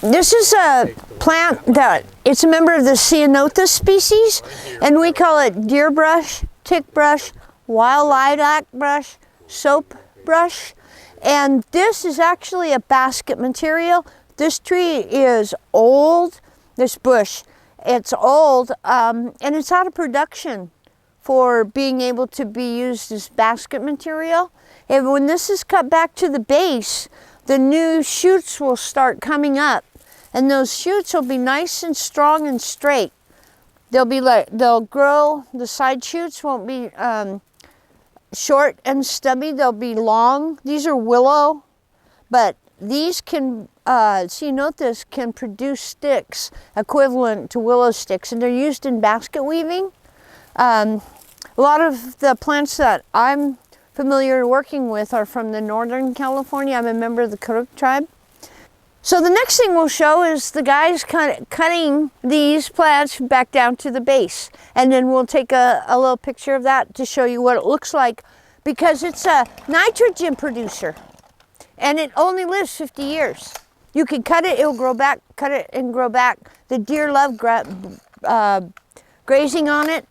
This is a plant that it's a member of the Ceanothus species, and we call it deer brush, tick brush, wild lilac brush, soap brush. And this is actually a basket material. This tree is old, this bush, it's old, and it's out of production for being able to be used as basket material. And when this is cut back to the base, the new shoots will start coming up, and those shoots will be nice and strong and straight. They'll grow, the side shoots won't be short and stubby, they'll be long. These are willow, but these can, Ceanothus can produce sticks equivalent to willow sticks, and they're used in basket weaving. A lot of the plants that I'm familiar working with are from the Northern California. I'm a member of the Kuruk tribe. So the next thing we'll show is the guys cutting these plants back down to the base. And then we'll take a little picture of that to show you what it looks like, because it's a nitrogen producer and it only lives 50 years. You can cut it, it'll grow back, cut it and grow back. The deer love grazing on it.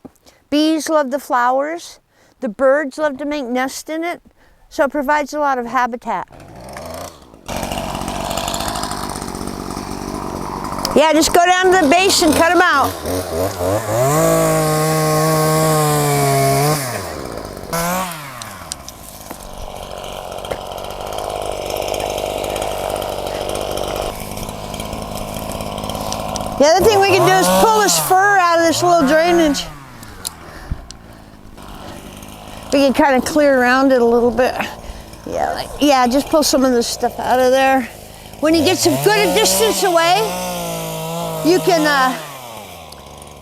Bees love the flowers. The birds love to make nests in it. So it provides a lot of habitat. Yeah, just go down to the base and cut them out. The other thing we can do is pull this fur out of this little drainage. We can kind of clear around it a little bit. Yeah, just pull some of this stuff out of there. When he gets a good distance away, you can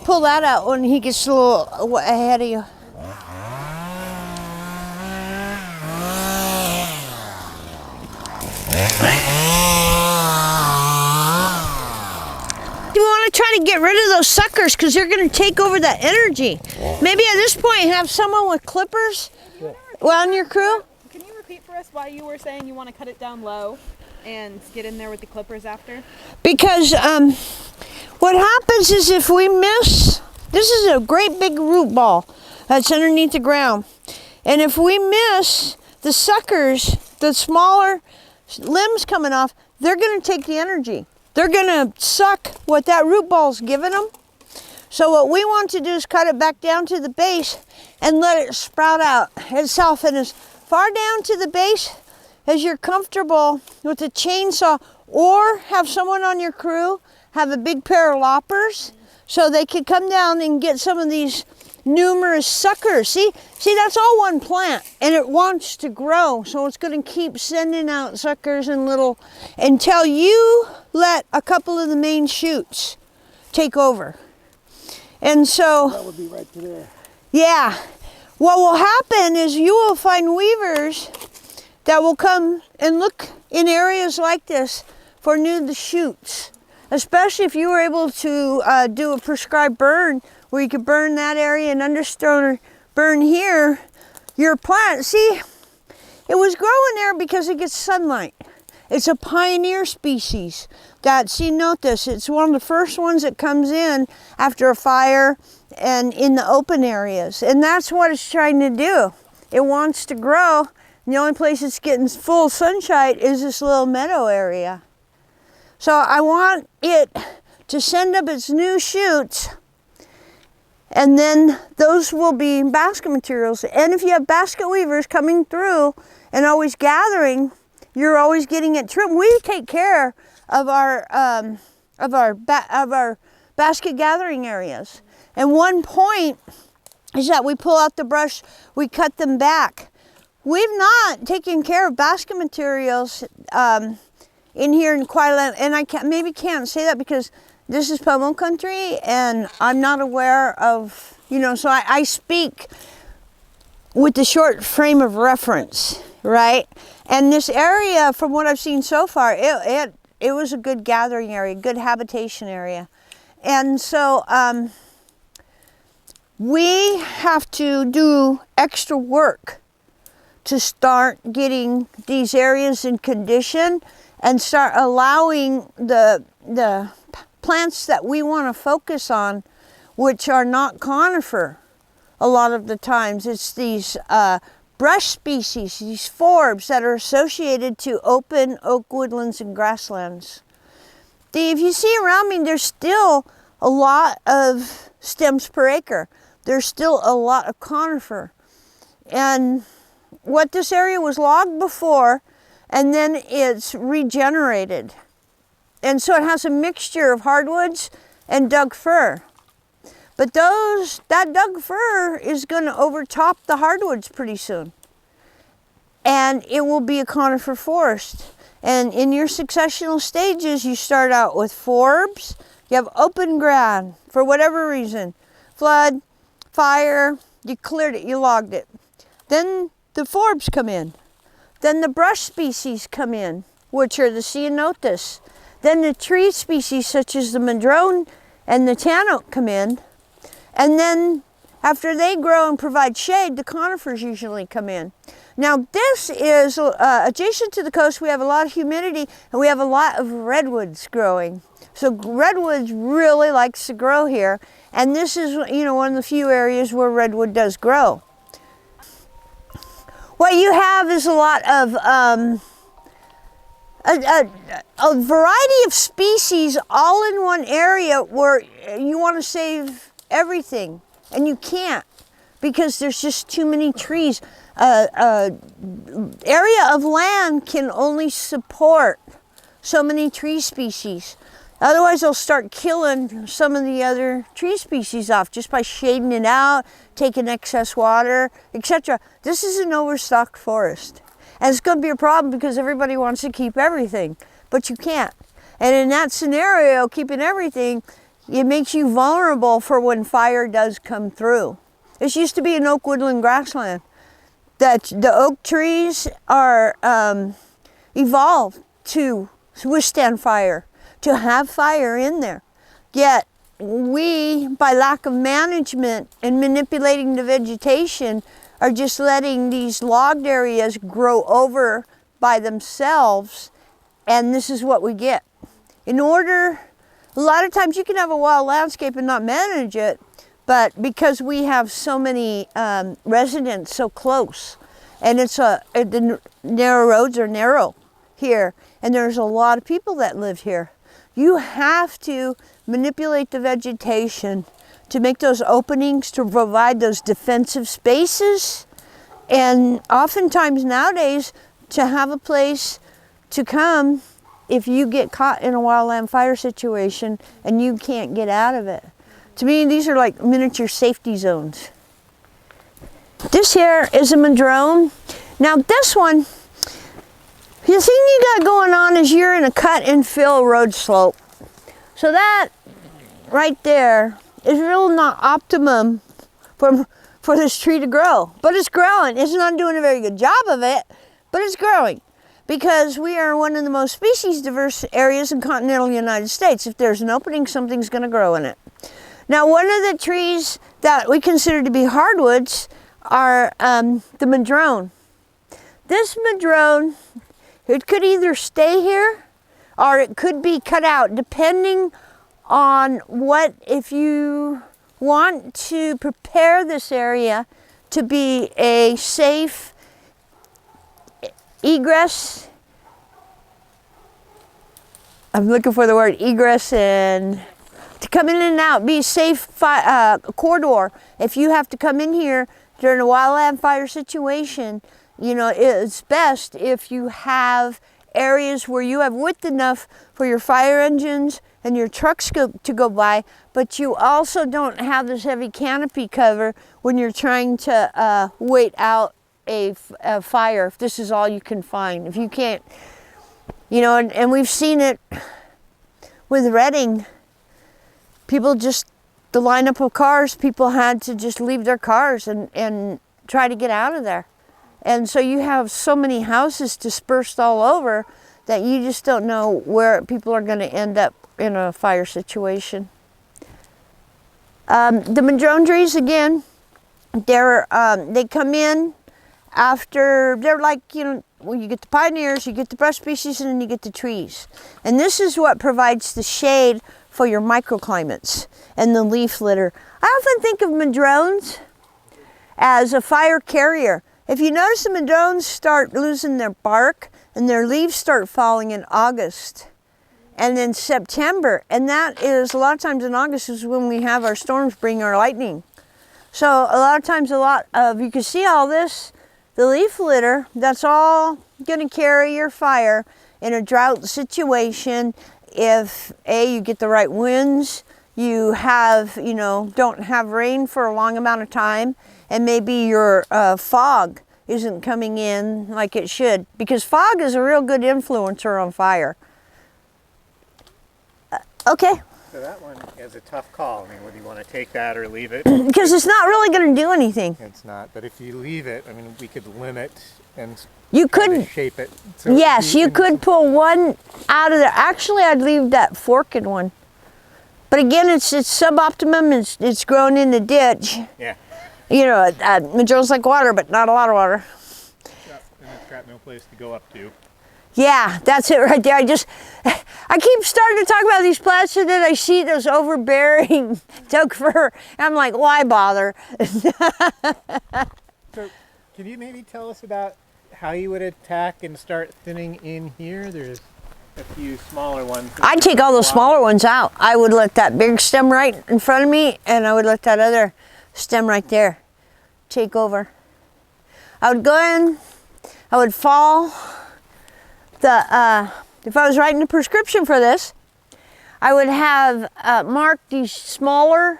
pull that out when he gets a little ahead of you. You want to try to get rid of those suckers because they're going to take over that energy. Maybe at this point have someone with clippers on your crew. Can you repeat for us why you were saying you want to cut it down low and get in there with the clippers after? Because what happens is if we miss, this is a great big root ball that's underneath the ground. And if we miss the suckers, the smaller limbs coming off, they're going to take the energy. They're going to suck what that root ball's giving them. So what we want to do is cut it back down to the base and let it sprout out itself. And as far down to the base as you're comfortable with a chainsaw, or have someone on your crew have a big pair of loppers so they could come down and get some of these numerous suckers. See, that's all one plant, and it wants to grow, so it's going to keep sending out suckers and little until you let a couple of the main shoots take over. And so that would be right to there. Yeah, what will happen is you will find weavers that will come and look in areas like this for new shoots, especially if you were able to do a prescribed burn where you could burn that area and understoner burn here. Your plant, see, it was growing there because it gets sunlight. It's a pioneer species, that Ceanothus. It's one of the first ones that comes in after a fire and in the open areas. And that's what it's trying to do. It wants to grow. And the only place it's getting full sunshine is this little meadow area. So I want it to send up its new shoots, and then those will be basket materials. And if you have basket weavers coming through and always gathering, you're always getting it trimmed. We take care of our basket gathering areas. And one point is that we pull out the brush, we cut them back. We've not taken care of basket materials in here in quite a lot, and I can't say that because this is Pomo country and I'm not aware of, so I speak with the short frame of reference, right? And this area, from what I've seen so far, it was a good gathering area, good habitation area. And so we have to do extra work to start getting these areas in condition and start allowing the plants that we want to focus on, which are not conifer. A lot of the times it's these brush species, these forbs that are associated to open oak woodlands and grasslands. If you see around me, there's still a lot of stems per acre. There's still a lot of conifer. And what this area was logged before, and then it's regenerated. And so it has a mixture of hardwoods and Doug fir. But that Doug fir is going to overtop the hardwoods pretty soon. And it will be a conifer forest. And in your successional stages, you start out with forbs. You have open ground for whatever reason. Flood, fire, you cleared it, you logged it. Then the forbs come in. Then the brush species come in, which are the ceanothus. Then the tree species such as the Madrone and the tan oak come in. And then after they grow and provide shade, the conifers usually come in. Now this is adjacent to the coast. We have a lot of humidity and we have a lot of redwoods growing. So redwoods really likes to grow here. And this is, one of the few areas where redwood does grow. What you have is a lot of a variety of species all in one area where you want to save everything and you can't because there's just too many trees. Area of land can only support so many tree species. Otherwise they'll start killing some of the other tree species off just by shading it out, taking excess water, etc. This is an overstocked forest. And it's going to be a problem because everybody wants to keep everything, but you can't. And in that scenario, keeping everything, it makes you vulnerable for when fire does come through. This used to be an oak woodland grassland. That the oak trees are evolved to withstand fire, to have fire in there. Yet we, by lack of management and manipulating the vegetation, are just letting these logged areas grow over by themselves, and this is what we get. A lot of times you can have a wild landscape and not manage it, but because we have so many residents so close, and the narrow roads are narrow here, and there's a lot of people that live here. You have to manipulate the vegetation to make those openings, to provide those defensive spaces, and oftentimes nowadays to have a place to come if you get caught in a wildland fire situation and you can't get out of it. To me, these are like miniature safety zones. This here is a Madrone. Now this one, the thing you got going on is you're in a cut and fill road slope. So that right there is really not optimum for this tree to grow. But it's growing. It's not doing a very good job of it, but it's growing. Because we are one of the most species diverse areas in continental United States. If there's an opening, something's going to grow in it. Now, one of the trees that we consider to be hardwoods are the Madrone. This Madrone, it could either stay here or it could be cut out, depending on if you want to prepare this area to be a safe egress. I'm looking for the word egress, and to come in and out, be a safe corridor. If you have to come in here during a wildland fire situation, it's best if you have areas where you have width enough for your fire engines and your trucks to go by, but you also don't have this heavy canopy cover when you're trying to wait out a fire, if this is all you can find. If you can't, and we've seen it with Redding. People just, the lineup of cars, people had to just leave their cars and try to get out of there. And so you have so many houses dispersed all over that you just don't know where people are going to end up in a fire situation. The Madrone trees, again, they come in after, they're like, well, you get the pioneers, you get the brush species, and then you get the trees. And this is what provides the shade for your microclimates and the leaf litter. I often think of madrones as a fire carrier. If you notice, the madrones start losing their bark and their leaves start falling in August and then September. And that is, a lot of times in August is when we have our storms bring our lightning. So a lot of times, you can see all this, the leaf litter, that's all gonna carry your fire in a drought situation. If you get the right winds, you have, don't have rain for a long amount of time, and maybe your fog isn't coming in like it should, because fog is a real good influencer on fire. Okay. So that one is a tough call. I mean, whether you want to take that or leave it. Because it's not really going to do anything. It's not, but if you leave it, I mean, we could limit and you could shape it. So yes, you could pull one out of there. Actually, I'd leave that forked one. But again, it's suboptimum. It's grown in the ditch. Yeah. Madrone's like water, but not a lot of water. Yeah, and it's got no place to go up to. Yeah, that's it right there. I keep starting to talk about these plants, and then I see those overbearing Doug fir, and I'm like, why bother? So, can you maybe tell us about how you would attack and start thinning in here? There's a few smaller ones. I'd take all those smaller ones out. I would let that big stem right in front of me, and I would let that other stem right there take over. I would go in, I would fall. If I was writing a prescription for this, I would have marked these smaller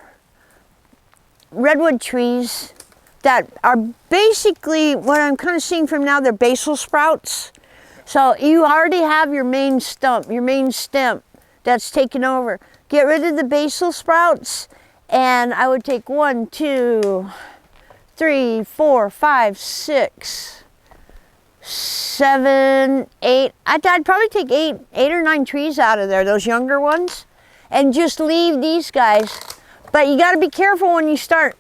redwood trees that are basically what I'm kind of seeing from now. They're basal sprouts. So you already have your main stump, your main stem that's taken over. Get rid of the basal sprouts, and I would take 1, 2, 3, 4, 5, 6, 7, 8. I'd probably take 8 or 9 trees out of there, those younger ones, and just leave these guys. But you got to be careful when you start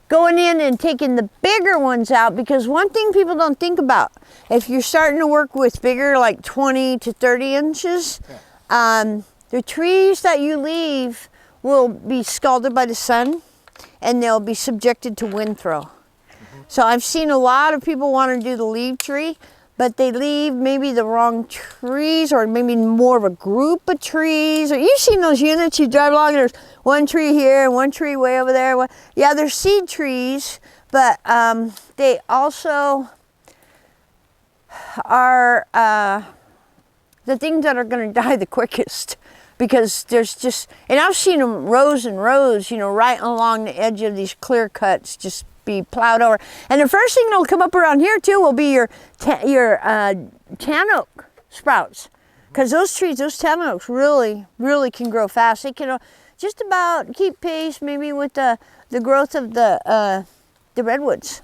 going in and taking the bigger ones out, because one thing people don't think about, if you're starting to work with bigger, like 20 to 30 inches, the trees that you leave will be scalded by the sun, and they'll be subjected to wind throw. So I've seen a lot of people want to do the leaf tree, but they leave maybe the wrong trees, or maybe more of a group of trees. Or you've seen those units, you drive along, there's one tree here and one tree way over there. Yeah, they're seed trees, but they also are the things that are going to die the quickest, because there's just, and I've seen them rows and rows, right along the edge of these clear cuts, just be plowed over. And the first thing that'll come up around here too will be your tan oak sprouts, because those trees, those tan oaks, really can grow fast. They can just about keep pace maybe with the growth of the redwoods.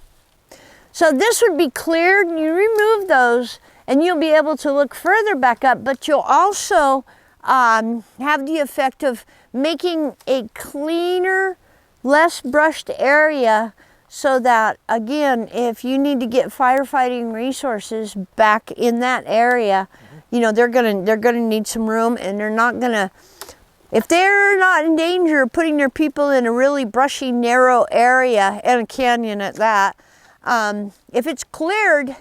So this would be cleared, and you remove those, and you'll be able to look further back up, but you'll also have the effect of making a cleaner, less brushed area, so that, again, if you need to get firefighting resources back in that area, they're gonna need some room, and they're not gonna, if they're not in danger of putting their people in a really brushy, narrow area, and a canyon at that, if it's cleared,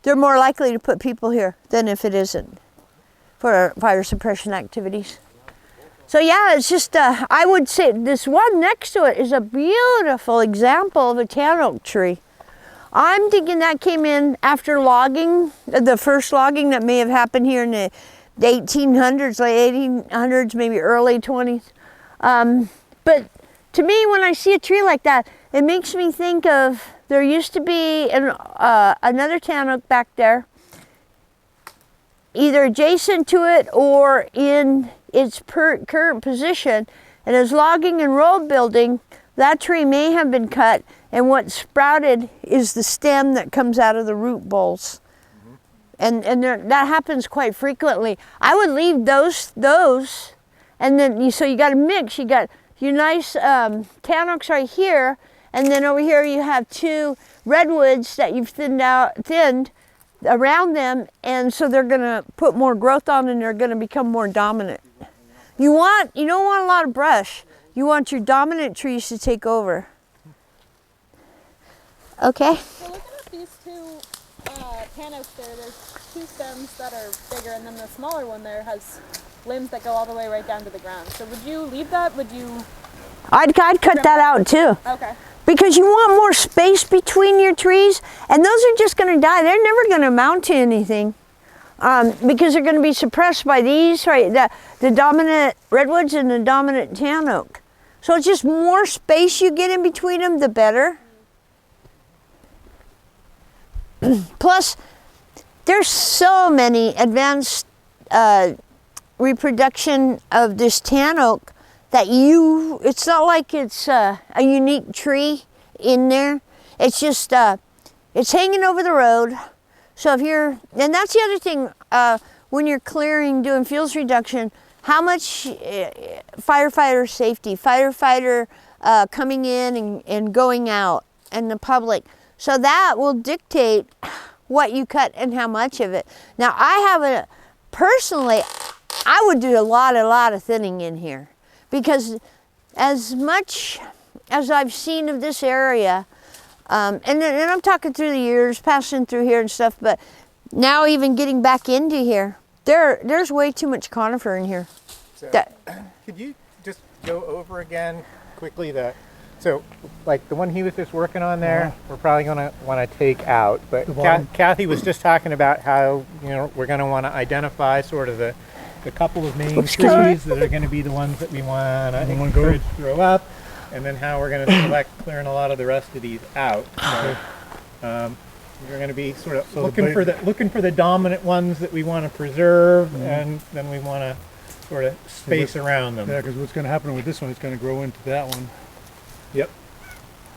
they're more likely to put people here than if it isn't for fire suppression activities. So yeah, it's just, I would say this one next to it is a beautiful example of a tan oak tree. I'm thinking that came in after logging, the first logging that may have happened here in the 1800s, late 1800s, maybe early 20s. But to me, when I see a tree like that, it makes me think of, there used to be another tan oak back there, either adjacent to it or in its current position, and as logging and road building, that tree may have been cut, and what sprouted is the stem that comes out of the root bowls. And that happens quite frequently. I would leave those, and then so you got a mix. You got your nice tan oaks right here, and then over here you have 2 redwoods that you've thinned, around them, and so they're going to put more growth on and they're going to become more dominant. You don't want a lot of brush. You want your dominant trees to take over. Okay? So looking at these two tan oaks there's two stems that are bigger, and then the smaller one there has limbs that go all the way right down to the ground. So would you leave that? Would you? I'd cut that out too. Okay. Because you want more space between your trees, and those are just going to die. They're never going to amount to anything because they're going to be suppressed by these, right? The dominant redwoods and the dominant tan oak. So it's just more space you get in between them, the better. Plus, there's so many advanced reproduction of this tan oak that it's not like it's a unique tree in there. It's just, it's hanging over the road. So and that's the other thing, when you're clearing, doing fuels reduction, how much firefighter safety, firefighter coming in and going out, and the public. So that will dictate what you cut and how much of it. Now personally, I would do a lot of thinning in here. Because as much as I've seen of this area, and I'm talking through the years, passing through here and stuff, but now even getting back into here, there's way too much conifer in here. So, could you just go over again quickly so like the one he was just working on there, we're probably going to want to take out, but Kathy was just talking about how, we're going to want to identify sort of the couple of main trees that are going to be the ones that we want to encourage to grow up, and then how we're going to select clearing a lot of the rest of these out. So we're going to be sort of looking for the dominant ones that we want to preserve, and then we want to sort of space around them. Yeah, because what's going to happen with this one is going to grow into that one. Yep.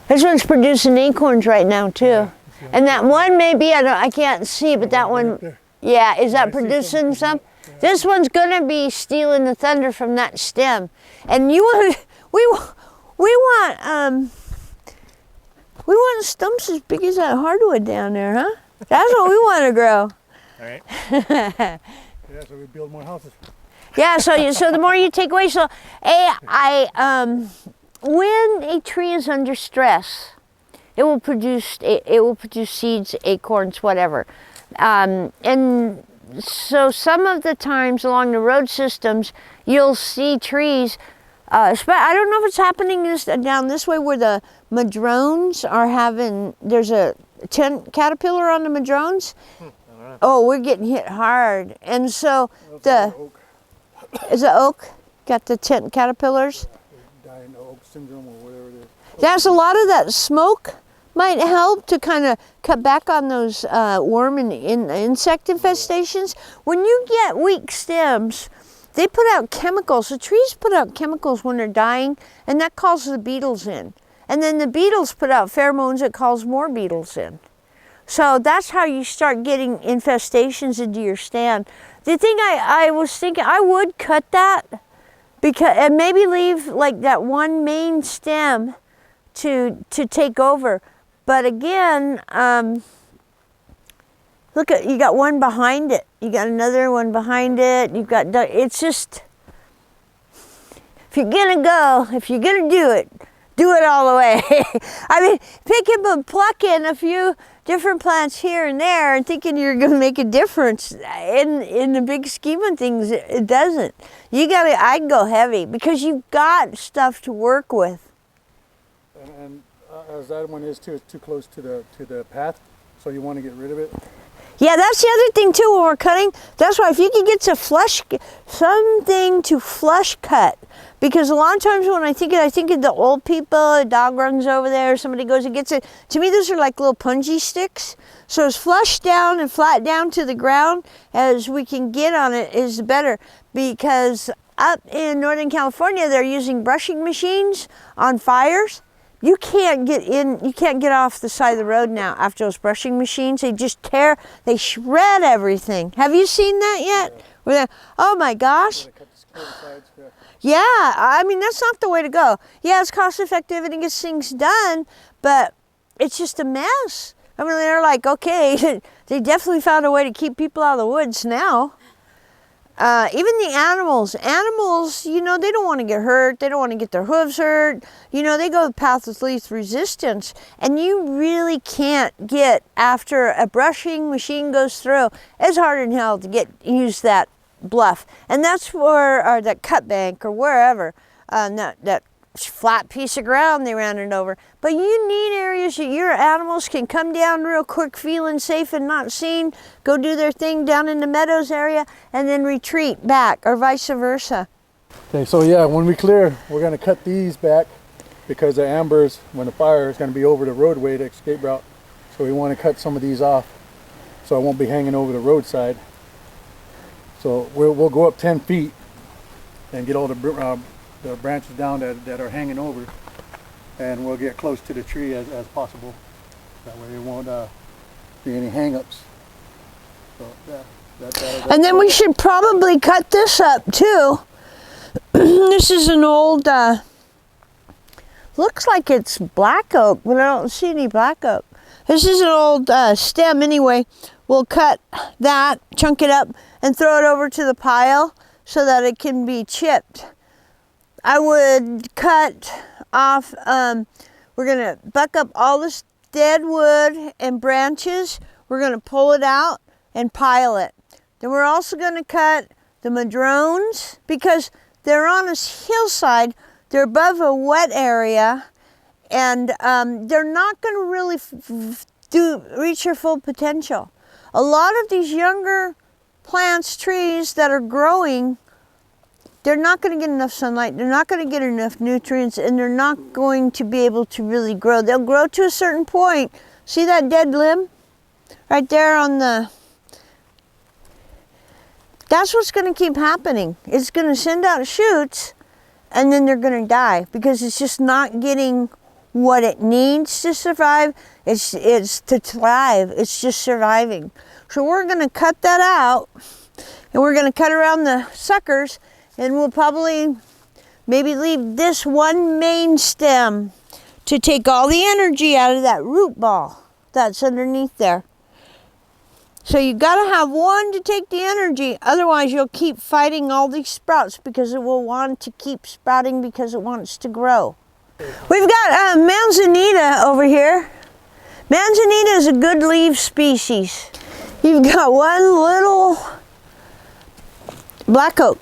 This one's producing acorns right now too. Yeah, and that one maybe, I can't see, but that one, yeah, is that producing some? This one's gonna be stealing the thunder from that stem, and we want stumps as big as that hardwood down there, huh? That's what we want to grow. All right. Yeah, so we build more houses. Yeah, so the more you take away, when a tree is under stress, it will produce seeds, acorns, whatever, and so some of the times along the road systems, you'll see trees. I don't know if it's happening down this way where the madrones are there's a tent caterpillar on the madrones. Oh, we're getting hit hard, and so is the oak got the tent caterpillars? Dying oak syndrome or whatever it is. There's a lot of that smoke might help to kind of cut back on those worm and insect infestations. When you get weak stems, they put out chemicals. The trees put out chemicals when they're dying, and that calls the beetles in. And then the beetles put out pheromones that calls more beetles in. So that's how you start getting infestations into your stand. The thing I was thinking, I would cut that and maybe leave like that one main stem to take over. But again, look you got one behind it. You got another one behind it. It's just, if you're gonna do it all the way. I mean, picking and plucking a few different plants here and there and thinking you're gonna make a difference in the big scheme of things, it doesn't. I'd go heavy because you've got stuff to work with. And as that one is too, it's too close to the path, so you want to get rid of it. Yeah, that's the other thing too when we're cutting. That's why if you can get something to flush cut, because a lot of times when I think of the old people, a dog runs over there, somebody goes and gets it. To me, those are like little punji sticks. So as flush down and flat down to the ground as we can get on it is better, because up in Northern California, they're using brushing machines on fires. You can't get off the side of the road now after those brushing machines. They shred everything. Have you seen that yet? Yeah. Oh my gosh. Yeah, I mean, that's not the way to go. Yeah, it's cost effective and it gets things done, but it's just a mess. I mean, they're like, okay, they definitely found a way to keep people out of the woods now. Even the animals, you know, they don't want to get hurt. They don't want to get their hooves hurt. You know, they go the path of least resistance. And you really can't get, after a brushing machine goes through, it's hard in hell to use that bluff. And that's where, or that cut bank or wherever, that flat piece of ground they ran it over. But you need areas that your animals can come down real quick, feeling safe and not seen, go do their thing down in the meadows area, and then retreat back, or vice versa. Okay, so yeah, when we clear, we're going to cut these back because the ambers, when the fire is going to be over the roadway, the escape route. So we want to cut some of these off so it won't be hanging over the roadside. So we'll go up 10 feet and get all the branches down that are hanging over, and we'll get close to the tree as possible. That way it won't be any hang-ups. So, yeah, and then we should probably cut this up too. This is an old, looks like it's black oak, but I don't see any black oak. This is an old stem anyway. We'll cut that, chunk it up, and throw it over to the pile so that it can be chipped. I would cut off, we're going to buck up all this dead wood and branches. We're going to pull it out and pile it. Then we're also going to cut the madrones because they're on a hillside. They're above a wet area, and they're not going to really reach their full potential. A lot of these younger plants, trees that are growing, they're not going to get enough sunlight, they're not going to get enough nutrients, and they're not going to be able to really grow. They'll grow to a certain point. See that dead limb? Right there on the... That's what's going to keep happening. It's going to send out shoots, and then they're going to die because it's just not getting what it needs to survive. It's to thrive. It's just surviving. So we're going to cut that out, and we're going to cut around the suckers, and we'll probably maybe leave this one main stem to take all the energy out of that root ball that's underneath there. So you got to have one to take the energy, otherwise you'll keep fighting all these sprouts because it will want to keep sprouting because it wants to grow. We've got Manzanita over here. Manzanita is a good leaf species. You've got one little black oak.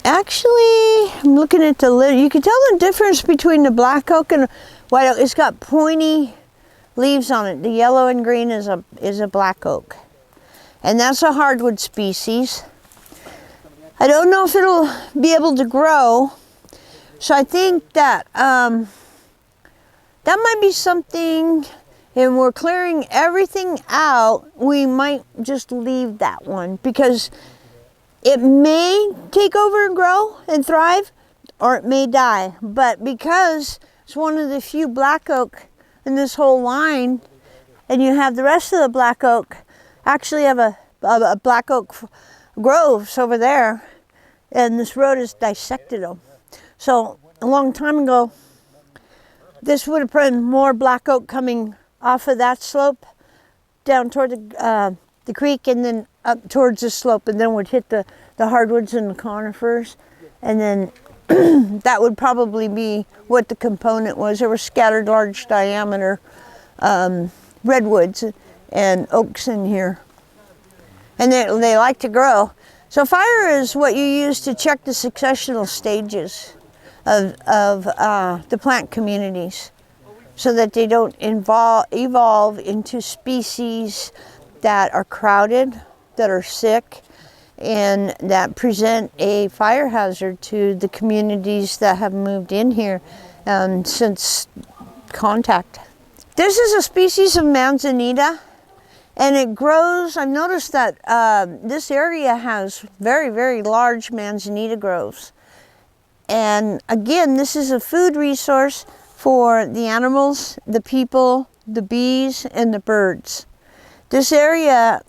Actually, I'm looking at the lid. You can tell the difference between the black oak and white oak. It's got pointy leaves on it. The yellow and green is a black oak. And that's a hardwood species. I don't know if it'll be able to grow. So I think that that might be something, and we're clearing everything out, we might just leave that one because it may take over and grow and thrive, or it may die. But because it's one of the few black oak in this whole line, and you have the rest of the black oak, actually have a black oak groves over there, and this road has dissected them. So a long time ago, this would have been more black oak coming off of that slope down toward the creek, and then up towards the slope, and then would hit the hardwoods and the conifers, and then that would probably be what the component was. There were scattered large diameter redwoods and oaks in here, and they like to grow. So fire is what you use to check the successional stages of the plant communities, so that they don't evolve into species that are crowded, that are sick, and that present a fire hazard to the communities that have moved in here since contact. This is a species of Manzanita, and it grows. I've noticed that this area has very, very large Manzanita groves. And again, this is a food resource for the animals, the people, the bees, and the birds. This area,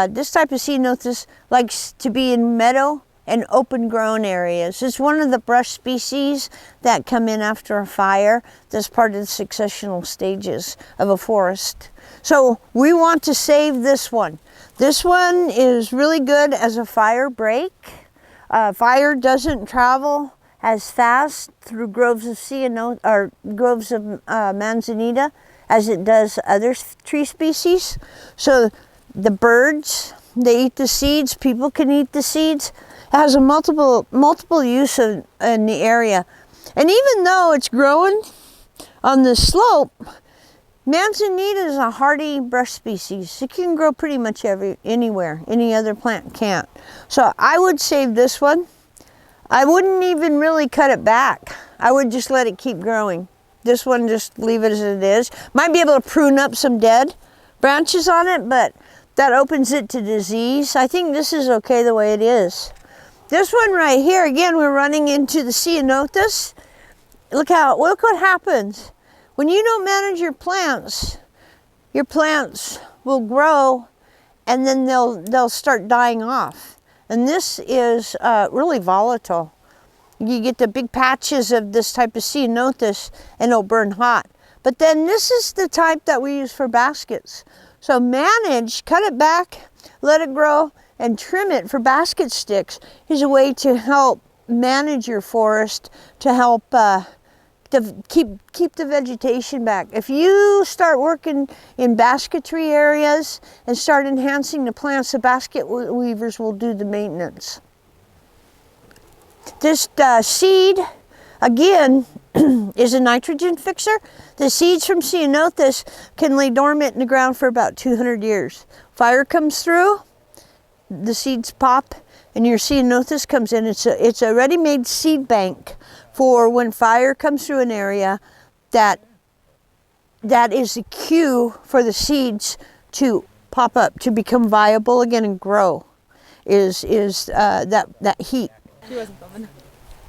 this type of ceanothus likes to be in meadow and open grown areas. It's one of the brush species that come in after a fire. That's part of the successional stages of a forest. So we want to save this one. This one is really good as a fire break. Fire doesn't travel as fast through groves of groves of Manzanita as it does other tree species. So the birds, they eat the seeds, people can eat the seeds. It has a multiple use in the area. And even though it's growing on the slope, Manzanita is a hardy brush species. It can grow pretty much anywhere. Any other plant can't. So I would save this one. I wouldn't even really cut it back. I would just let it keep growing. This one, just leave it as it is. Might be able to prune up some dead branches on it, but that opens it to disease. I think this is okay the way it is. This one right here, again, we're running into the ceanothus. Look what happens. When you don't manage your plants will grow and then they'll start dying off. And this is really volatile. You get the big patches of this type of ceanothus and it'll burn hot. But then this is the type that we use for baskets. So cut it back, let it grow, and trim it for basket sticks is a way to help manage your forest, to help keep the vegetation back. If you start working in basketry areas and start enhancing the plants, the basket weavers will do the maintenance. This seed, again, is a nitrogen fixer. The seeds from ceanothus can lay dormant in the ground for about 200 years. Fire comes through, the seeds pop, and your ceanothus comes in. It's a ready-made seed bank for when fire comes through an area. That is the cue for the seeds to pop up, to become viable again and grow. Is that heat. She wasn't filming.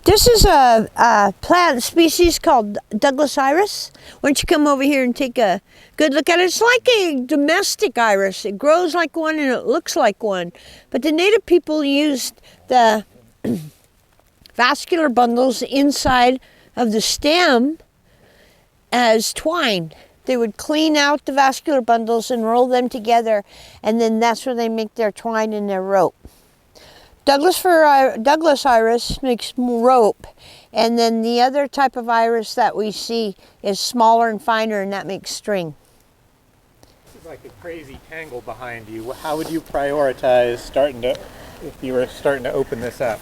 This is a plant species called Douglas iris. Why don't you come over here and take a good look at it? It's like a domestic iris. It grows like one and it looks like one. But the native people used the vascular bundles inside of the stem as twine. They would clean out the vascular bundles and roll them together, and then that's where they make their twine and their rope. Douglas iris makes rope, and then the other type of iris that we see is smaller and finer, and that makes string. This is like a crazy tangle behind you. How would you prioritize if you were starting to open this up?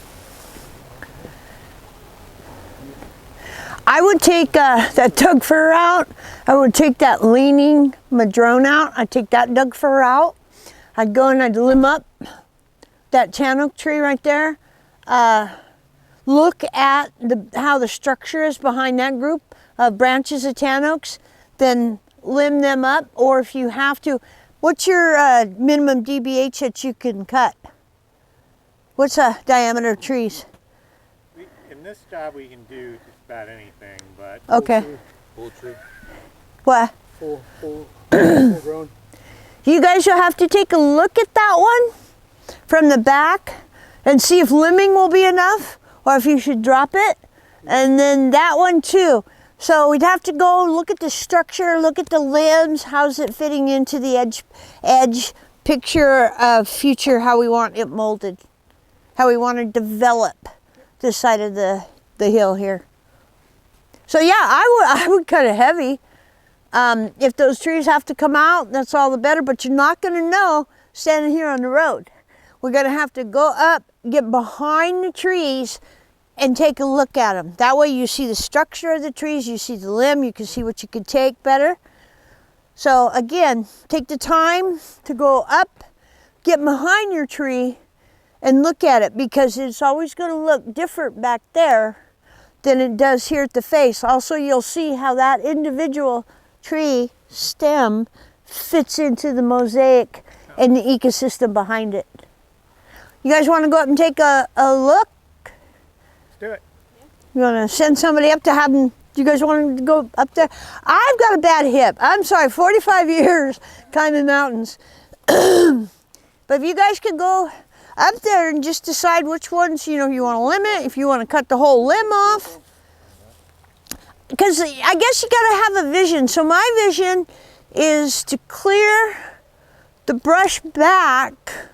I would take that Doug fir out. I would take that leaning Madrone out. I'd take that Doug fir out. I'd go and I'd limb up that tan oak tree right there. Look at how the structure is behind that group of branches of tan oaks. Then limb them up, or if you have to, what's your minimum DBH that you can cut? What's the diameter of trees? In this job we can do just about anything, but Okay. full tree. What? Full grown. You guys will have to take a look at that one from the back and see if limbing will be enough or if you should drop it. And then that one too. So we'd have to go look at the structure, look at the limbs, how's it fitting into the edge picture of future, how we want it molded, how we want to develop this side of the hill here. So yeah, I would cut it heavy. If those trees have to come out, that's all the better, but you're not going to know standing here on the road. We're going to have to go up, get behind the trees, and take a look at them. That way you see the structure of the trees, you see the limb, you can see what you could take better. So again, take the time to go up, get behind your tree, and look at it, because it's always going to look different back there than it does here at the face. Also, you'll see how that individual tree stem fits into the mosaic and the ecosystem behind it. You guys want to go up and take a look? Let's do it. You want to send somebody up to have them? You guys want to go up there? I've got a bad hip. I'm sorry, 45 years climbing mountains. But if you guys could go up there and just decide which ones, you want to limit, if you want to cut the whole limb off. Because I guess you got to have a vision. So my vision is to clear the brush back,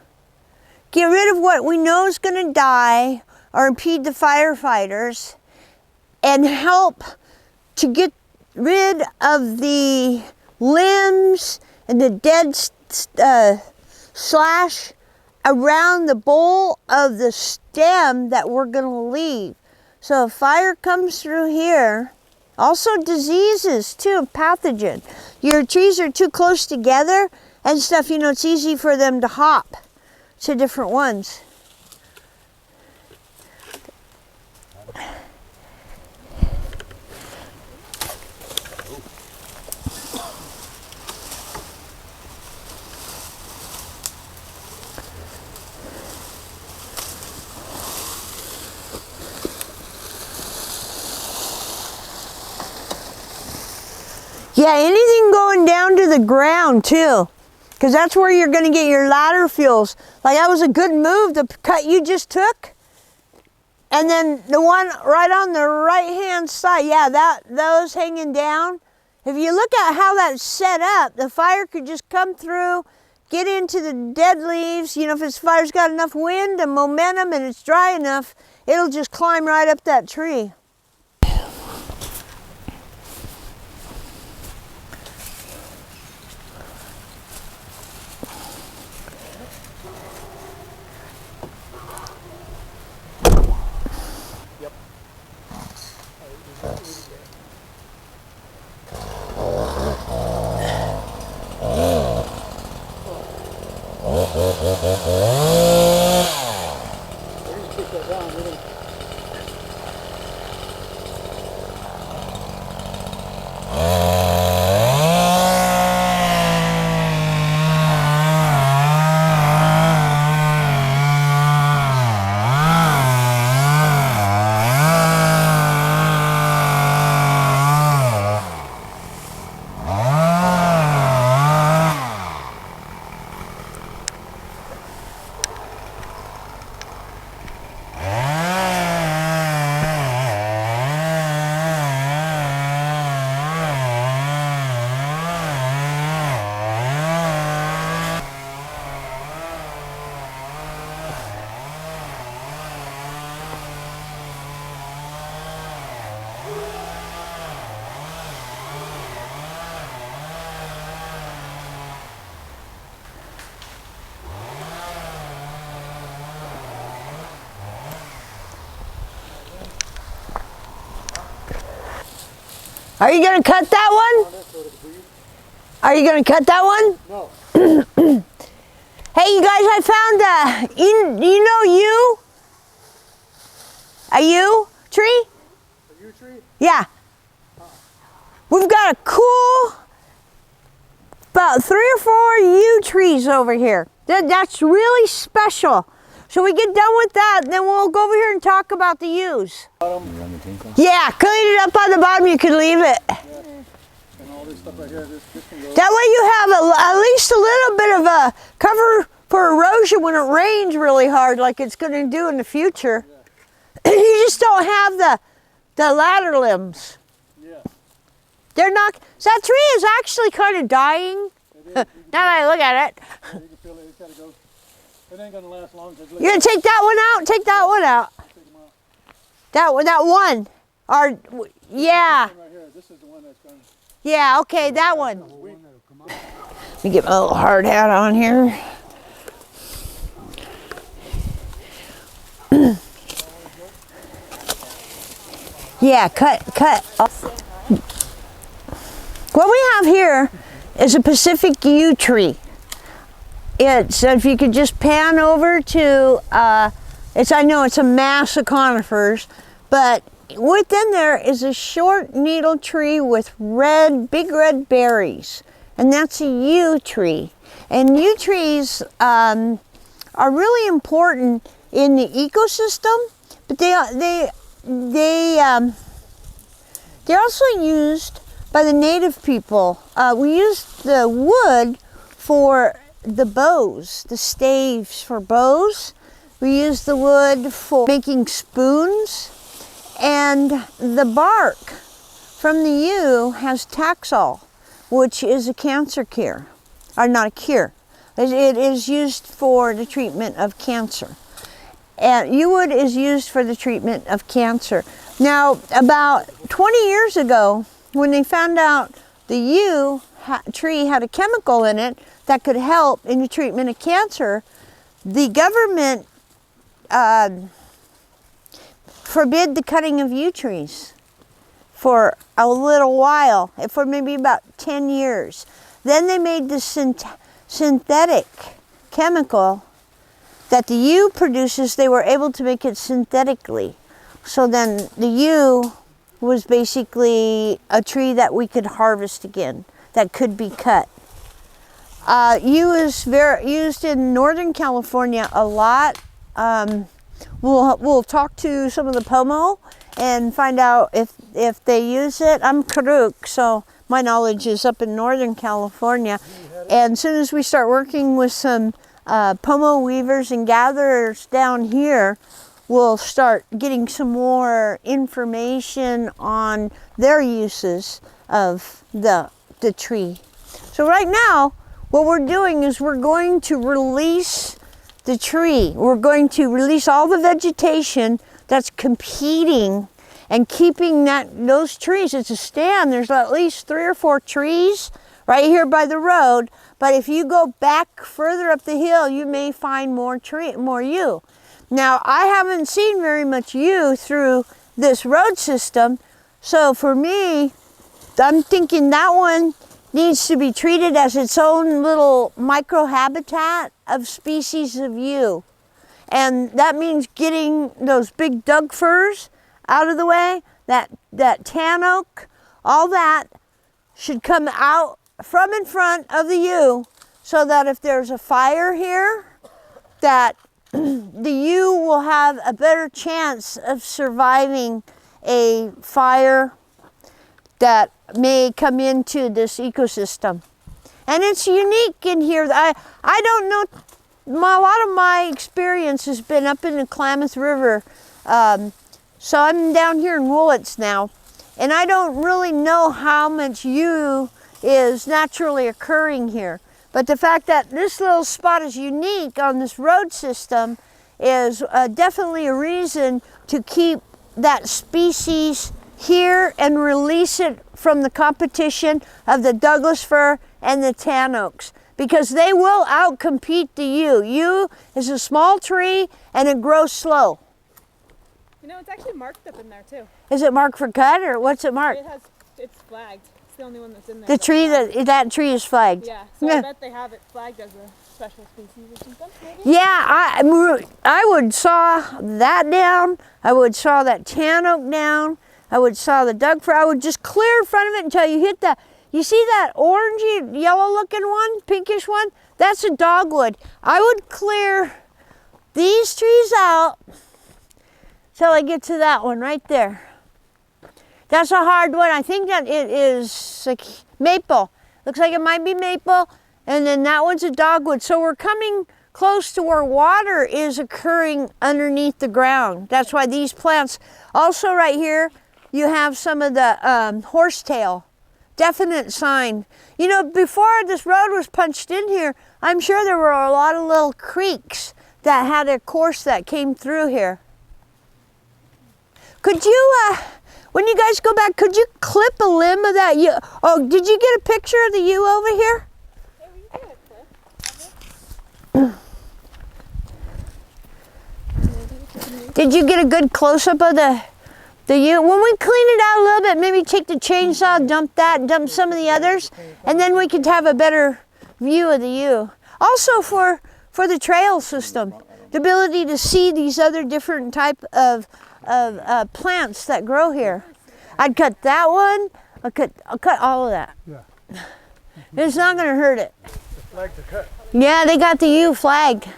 get rid of what we know is going to die or impede the firefighters, and help to get rid of the limbs and the dead slash around the bowl of the stem that we're going to leave. So if fire comes through here, also diseases too, pathogen. Your trees are too close together and stuff, it's easy for them to hop to different ones. Yeah, anything going down to the ground too, because that's where you're going to get your ladder fuels. Like that was a good move, the cut you just took. And then the one right on the right hand side, yeah, those hanging down. If you look at how that's set up, the fire could just come through, get into the dead leaves. If this fire's got enough wind and momentum and it's dry enough, it'll just climb right up that tree. Are you going to cut that one? Are you going to cut that one? No. Hey, you guys, I found a yew tree? A yew tree? Yeah. We've got a cool, about 3 or 4 yew trees over here. That's really special. So we get done with that, then we'll go over here and talk about the yews. Yeah, clean it up on the bottom, you can leave it. Yeah. And all this stuff right here, this can go. That way you have at least a little bit of a cover for erosion when it rains really hard like it's going to do in the future. Yeah. You just don't have the ladder limbs. Yeah. They're not, so that tree is actually kind of dying. Now that I look at it. Yeah, you can feel it, it's got to go. It ain't going to last long. You're going to take that one out? Take that one out. That one. Or, yeah. Right here, this is the one that's going to... Yeah, okay, that one. Let me get my little hard hat on here. Yeah, cut. What we have here is a Pacific yew tree. It's, if you could just pan over to, I know it's a mass of conifers, but within there is a short needle tree with big red berries, and that's a yew tree. And yew trees are really important in the ecosystem, but they're also used by the native people. We use the wood for the bows, the staves for bows. We use the wood for making spoons, and the bark from the yew has Taxol, which is a cancer cure, or not a cure. It is used for the treatment of cancer. And yew wood is used for the treatment of cancer. Now, about 20 years ago, when they found out the yew tree had a chemical in it that could help in the treatment of cancer, the government forbid the cutting of yew trees for a little while, for maybe about 10 years. Then they made the synthetic chemical that the yew produces. They were able to make it synthetically. So then the yew was basically a tree that we could harvest again, that could be cut. Yew is very used in Northern California a lot. We'll talk to some of the Pomo and find out if they use it. I'm Karuk, so my knowledge is up in Northern California. And as soon as we start working with some Pomo weavers and gatherers down here, we'll start getting some more information on their uses of the tree. So right now, what we're doing is we're going to release the tree. We're going to release all the vegetation that's competing and keeping those trees. It's a stand. There's at least 3 or 4 trees right here by the road. But if you go back further up the hill, you may find more yew. Now, I haven't seen very much yew through this road system. So for me, I'm thinking that one needs to be treated as its own little microhabitat of species of yew. And that means getting those big Doug firs out of the way, that tan oak, all that should come out from in front of the yew, so that if there's a fire here, that the yew will have a better chance of surviving a fire that may come into this ecosystem. And it's unique in here. I don't know, a lot of my experience has been up in the Klamath River. So I'm down here in Willits now, and I don't really know how much yew is naturally occurring here. But the fact that this little spot is unique on this road system is definitely a reason to keep that species here and release it from the competition of the Douglas fir and the tan oaks, because they will outcompete the yew. Yew is a small tree and it grows slow. You know, it's actually marked up in there too. Is it marked for cut, or what's it marked? It's flagged. It's the only one that's in there. The tree, that tree is flagged. Yeah, so I bet they have it flagged as a special species or something, maybe? Yeah, I would saw that down. I would saw that tan oak down. I would saw the Doug fir. I would just clear in front of it until you hit that. You see that orangey, yellow looking one, pinkish one? That's a dogwood. I would clear these trees out till I get to that one right there. That's a hard one. I think that it is like maple. Looks like it might be maple. And then that one's a dogwood. So we're coming close to where water is occurring underneath the ground. That's why these plants, also right here, you have some of the horsetail. Definite sign. You know, before this road was punched in here, I'm sure there were a lot of little creeks that had a course that came through here. Could you, when you guys go back, could you clip a limb of that yew? Oh, did you get a picture of the yew over here? Yeah, we can get a clip. Did you get a good close-up of the yew? When we clean it out a little bit, maybe take the chainsaw, dump some of the others, and then we could have a better view of the yew. Also for the trail system, the ability to see these other different type of plants that grow here. I'd cut that one. I'll cut all of that. Yeah. It's not going to hurt it. The flags are cut. Yeah, they got the yew flagged.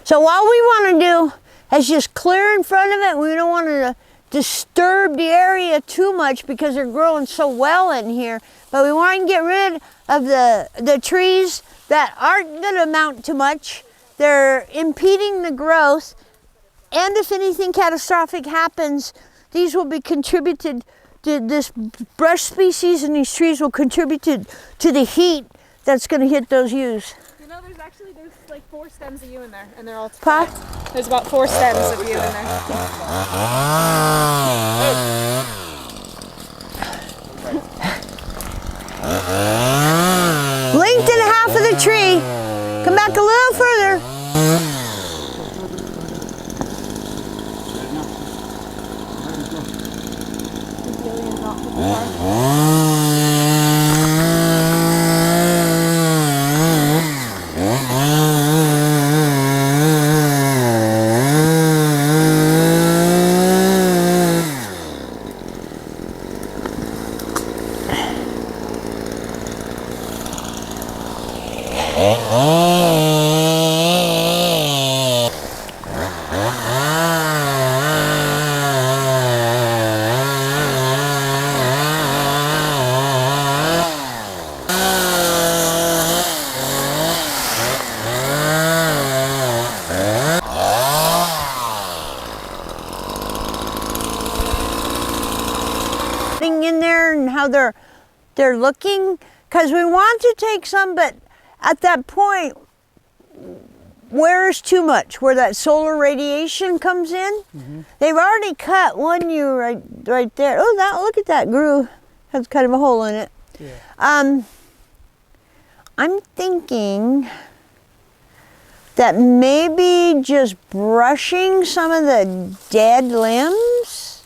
So what we want to do is just clear in front of it. We don't want to disturb the area too much because they're growing so well in here. But we want to get rid of the trees that aren't going to amount to much they're impeding the growth, and if anything catastrophic happens, these will be contributed to, this brush species and these trees will contribute to the heat that's going to hit those yews. You know, there's like 4 stems of yew in there, and they're all Pa? There's about 4 stems of yew in there. Length and a half of the tree. Come back a little further. In there and how they're looking, because we want to take some, but at that point where is too much, where that solar radiation comes in. They've already cut one yew right there. Oh, that, look at that, grew, has kind of a hole in it. I'm thinking that maybe just brushing some of the dead limbs,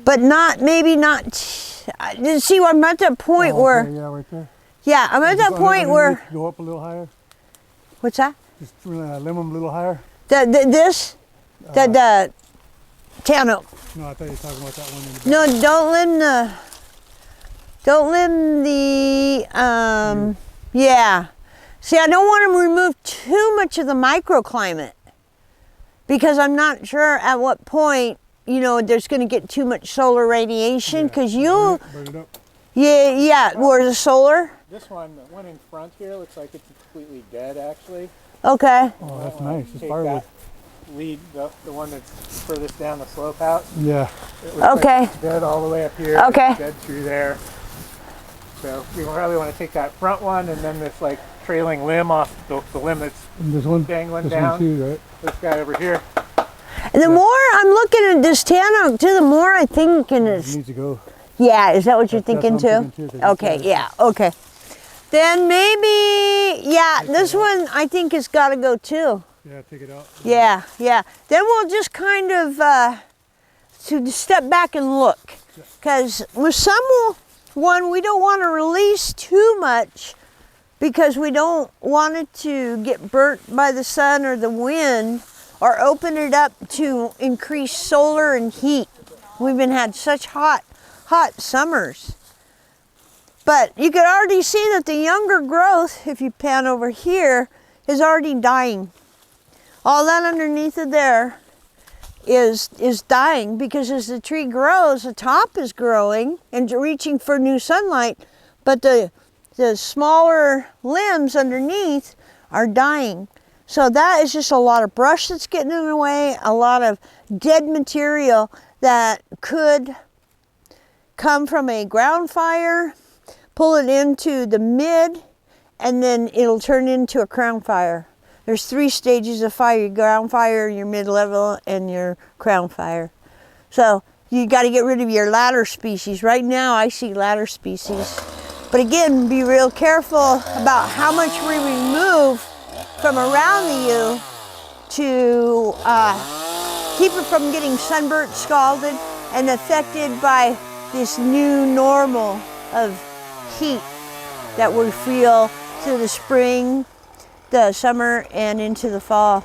but maybe not. See, I'm at that point where. Yeah, right there. Yeah, I'm at that point where. Go up a little higher. What's that? Just limb them a little higher. The town oak. No, I thought you were talking about that one in the back. No, don't limb the. Yeah. See, I don't want to remove too much of the microclimate because I'm not sure at what point, you know, there's going to get too much solar radiation, because you'll. Burn it up. Yeah, where the solar. This one, the one in front here, looks like it's completely dead actually. Okay. Oh, that's nice. It's Take firewood. that lead, the one that's furthest down the slope out. Yeah. It looks Okay. like it's dead all the way up here. Okay. It's dead through there. So we probably want to take that front one and then this like trailing limb off the limb that's And this one. dangling This down. one too, right? This guy over here. And the more I'm looking at this tan oak too, the more I think It it's. needs to go. Yeah, is that what you're That's thinking what I'm too? thinking too, 'cause Okay, it's yeah, okay. Then maybe, yeah, this one I think has got to go too. Yeah, take it out. Yeah. Then we'll just kind of to step back and look, because with one we don't want to release too much because we don't want it to get burnt by the sun or the wind, or open it up to increase solar and heat. We've been had such hot summers. But you can already see that the younger growth, if you pan over here, is already dying. All that underneath of there is dying, because as the tree grows, the top is growing and reaching for new sunlight, but the smaller limbs underneath are dying. So that is just a lot of brush that's getting in the way, a lot of dead material that could come from a ground fire, pull it into the mid, and then it'll turn into a crown fire. There's 3 stages of fire: your ground fire, your mid-level, and your crown fire. So you got to get rid of your ladder species. Right now I see ladder species. But again, be real careful about how much we remove from around the yew to keep it from getting sunburnt, scalded, and affected by this new normal of heat that we feel through the spring, the summer, and into the fall.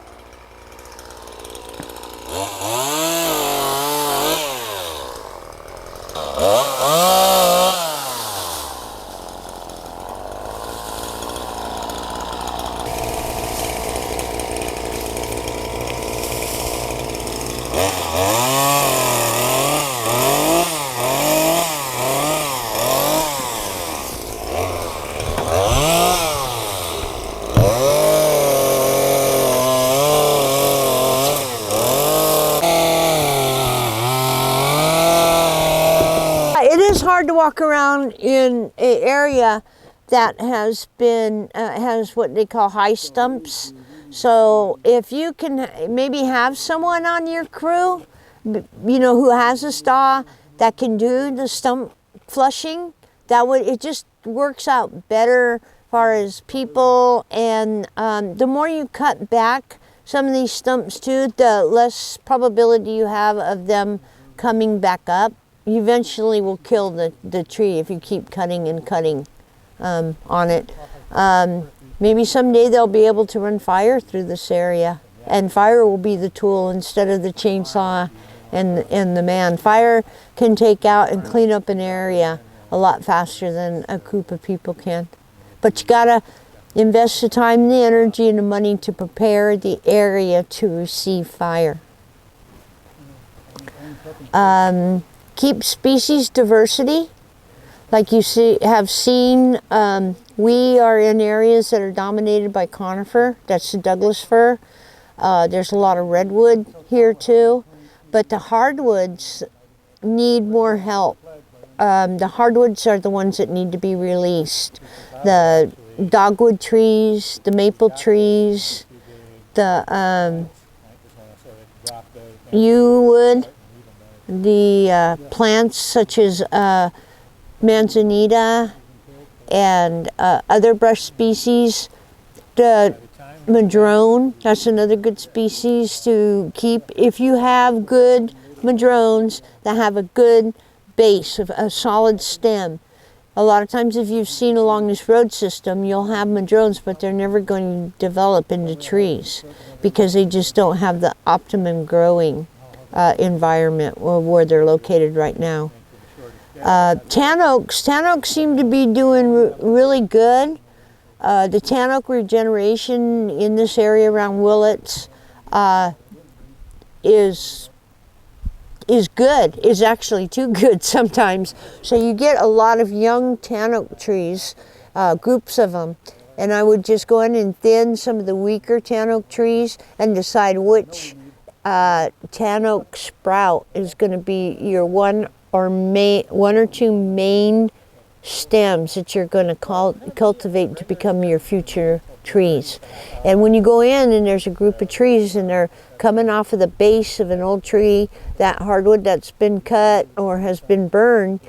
walk around in an area that has been, has what they call high stumps. So if you can maybe have someone on your crew, you know, who has a saw that can do the stump flushing, it just works out better as far as people. And the more you cut back some of these stumps too, the less probability you have of them coming back up. You eventually will kill the tree if you keep cutting and cutting on it. Maybe someday they'll be able to run fire through this area, and fire will be the tool instead of the chainsaw and the man. Fire can take out and clean up an area a lot faster than a group of people can. But you gotta invest the time, the energy, and the money to prepare the area to receive fire. Keep species diversity. Like you have seen, we are in areas that are dominated by conifer. That's the Douglas fir. There's a lot of redwood here too, but the hardwoods need more help. The hardwoods are the ones that need to be released. The dogwood trees, the maple trees, the yew wood, the plants such as Manzanita and other brush species. The Madrone, that's another good species to keep. If you have good madrones that have a good base, of a solid stem. A lot of times if you've seen along this road system, you'll have madrones, but they're never going to develop into trees because they just don't have the optimum growing environment where they're located right now. Tan oaks seem to be doing really good. The tan oak regeneration in this area around Willits is good, is actually too good sometimes. So you get a lot of young tan oak trees, groups of them, and I would just go in and thin some of the weaker tan oak trees and decide which tan oak sprout is going to be your one or two main stems that you're going to cultivate to become your future trees. And when you go in and there's a group of trees and they're coming off of the base of an old tree, that hardwood that's been cut or has been burned,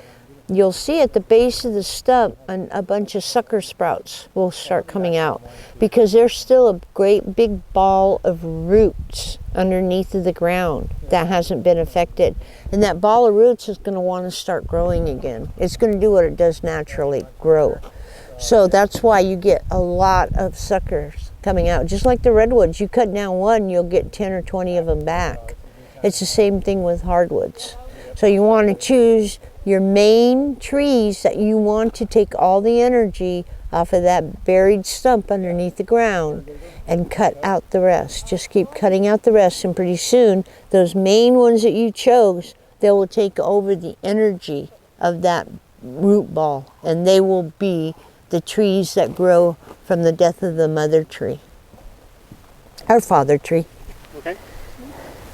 you'll see at the base of the stump a bunch of sucker sprouts will start coming out because there's still a great big ball of roots underneath of the ground that hasn't been affected. And that ball of roots is going to want to start growing again. It's going to do what it does naturally, grow. So that's why you get a lot of suckers coming out. Just like the redwoods, you cut down one, you'll get 10 or 20 of them back. It's the same thing with hardwoods. So you want to choose your main trees that you want to take all the energy off of that buried stump underneath the ground and cut out the rest. Just keep cutting out the rest, and pretty soon those main ones that you chose, they will take over the energy of that root ball, and they will be the trees that grow from the death of the mother tree, our father tree. Okay.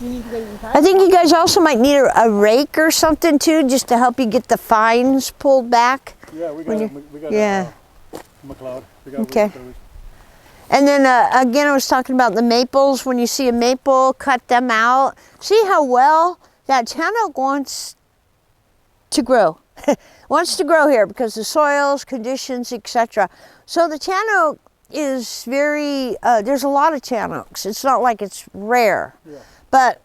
I think you guys also might need a rake or something too, just to help you get the fines pulled back. Yeah, we got yeah. McLeod. Okay. And then again, I was talking about the maples. When you see a maple, cut them out. See how well that tan oak wants to grow. Wants to grow here because the soils, conditions, etc. So the tan oak is very, there's a lot of tan oaks. It's not like it's rare. Yeah. But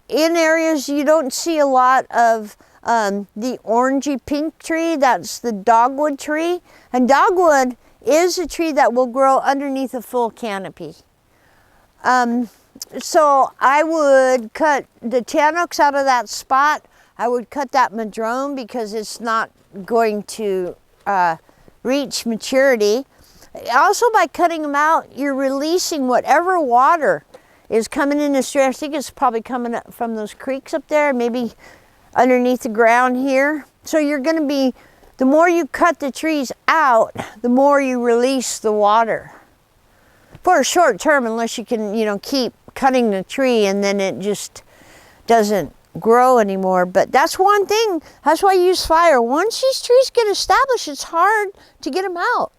in areas you don't see a lot of the orangey pink tree, that's the dogwood tree. And dogwood is a tree that will grow underneath a full canopy. So I would cut the tan oaks out of that spot. I would cut that madrone because it's not going to reach maturity. Also, by cutting them out, you're releasing whatever water is coming in the stream. I think it's probably coming up from those creeks up there, maybe underneath the ground here. So you're going to be, the more you cut the trees out, the more you release the water. For a short term, unless you can, keep cutting the tree and then it just doesn't grow anymore. But that's one thing. That's why I use fire. Once these trees get established, it's hard to get them out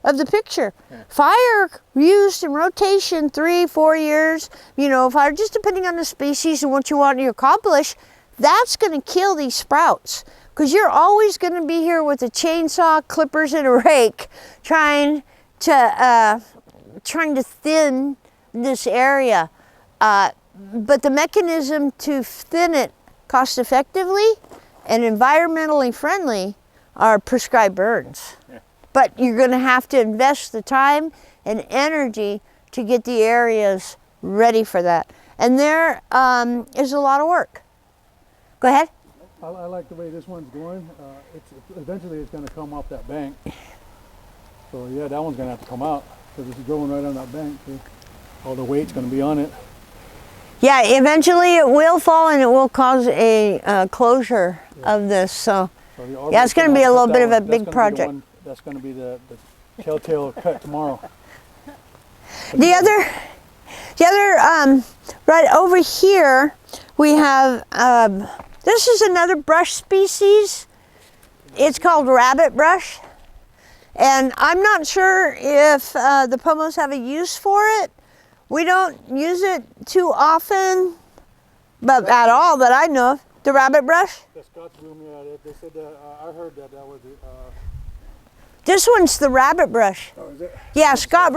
of the picture. Yeah. Fire used in rotation 3-4 years, you know, fire just depending on the species and what you want to accomplish, that's going to kill these sprouts. Because you're always going to be here with a chainsaw, clippers, and a rake trying to thin this area. But the mechanism to thin it cost effectively and environmentally friendly are prescribed burns. Yeah. But you're going to have to invest the time and energy to get the areas ready for that. And there is a lot of work. Go ahead. I like the way this one's going. Eventually it's going to come off that bank. So yeah, that one's going to have to come out because it's going right on that bank. So all the weight's going to be on it. Yeah, eventually it will fall and it will cause a closure of this. So yeah, it's going to be a little bit of a big project. That's going to be the telltale cut tomorrow. The other, right over here, we have, this is another brush species. It's called rabbit brush. And I'm not sure if the pomos have a use for it. We don't use it too often, but at all that I know of. The rabbit brush? The Scotch broom, yeah, they said that, I heard that was this one's the rabbit brush. Oh, is it? Yeah, Scotch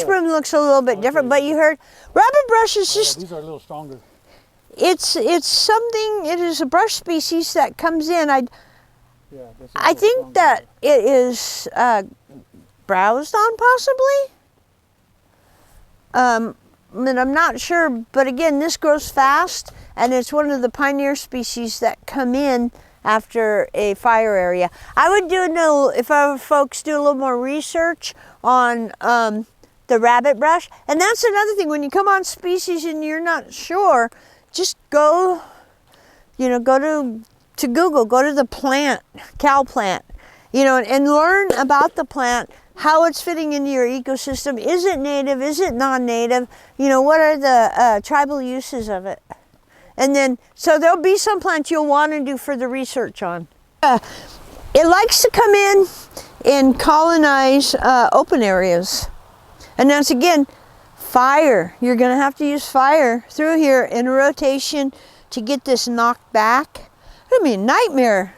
broom looks a little bit different, but you heard rabbit brush is just. These are a little stronger. It's something. It is a brush species that comes in. I think that it is browsed on possibly. And I'm not sure, but again, this grows fast, and it's one of the pioneer species that come in after a fire area. I would if our folks do a little more research on the rabbit brush. And that's another thing, when you come on species and you're not sure, just go to Google, go to the plant, cow plant, and learn about the plant, how it's fitting into your ecosystem. Is it native? Is it non-native? What are the tribal uses of it? And then, so there'll be some plants you'll want to do further research on. It likes to come in and colonize open areas. And that's, again, fire. You're going to have to use fire through here in a rotation to get this knocked back. I mean, nightmare